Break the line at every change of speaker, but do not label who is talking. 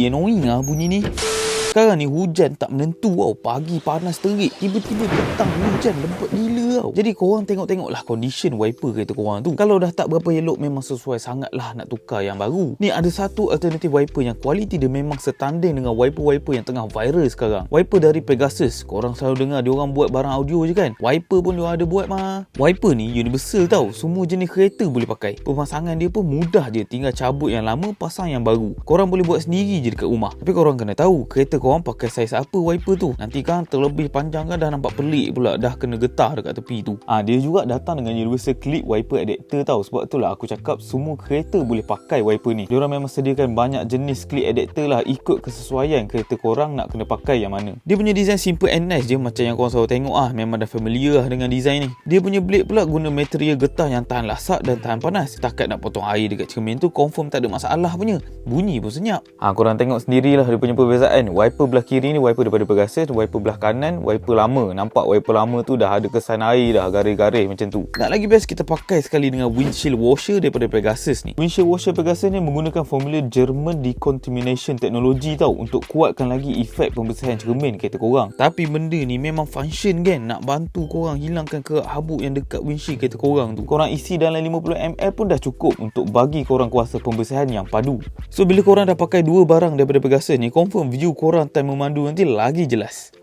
annoying lah bunyi ni. Sekarang ni hujan tak menentu tau. Pagi panas terik, tiba-tiba petang hujan lebat gila tau. Jadi korang tengok-tengoklah condition wiper kereta korang tu. Kalau dah tak berapa elok, memang sesuai sangat lah nak tukar yang baru. Ni ada satu alternatif wiper yang kualiti dia memang setanding dengan wiper-wiper yang tengah viral sekarang. Wiper dari Pegasus. Korang selalu dengar dia orang buat barang audio je kan. Wiper pun dia ada buat mah. Wiper ni universal tau. Semua jenis kereta boleh pakai. Pemasangan dia pun mudah je. Tinggal cabut yang lama, pasang yang baru. Korang boleh buat sendiri je dekat rumah. Tapi korang kena tahu kereta korang pakai saiz apa wiper tu. Nanti kan terlebih panjang kan dah nampak pelik pula, dah kena getah dekat tepi tu. Dia juga datang dengan universal clip wiper adapter tau. Sebab itulah aku cakap semua kereta boleh pakai wiper ni. Diorang memang sediakan banyak jenis clip adapter lah, ikut kesesuaian kereta korang nak kena pakai yang mana. Dia punya design simple and nice je, macam yang korang selalu tengok memang dah familiar lah dengan design ni. Dia punya blade pula guna material getah yang tahan lasak dan tahan panas. Setakat nak potong air dekat cermin tu confirm tak ada masalah punya. Bunyi pun senyap. Korang tengok sendirilah dia punya perbezaan. Wiper belah kiri ni wiper daripada Pegasus, wiper belah kanan wiper lama. Nampak wiper lama tu dah ada kesan air dah, garis-garis macam tu. Nak lagi best, kita pakai sekali dengan windshield washer daripada Pegasus ni. Windshield washer Pegasus ni menggunakan formula German decontamination teknologi tau, untuk kuatkan lagi efek pembersihan cermin kereta korang. Tapi benda ni memang function kan, nak bantu korang hilangkan kerak habuk yang dekat windshield kereta korang tu. Korang isi dalam 50 ml pun dah cukup untuk bagi korang kuasa pembersihan yang padu. So bila korang dah pakai dua barang daripada Pegasus ni, confirm view korang time memandu nanti lagi jelas.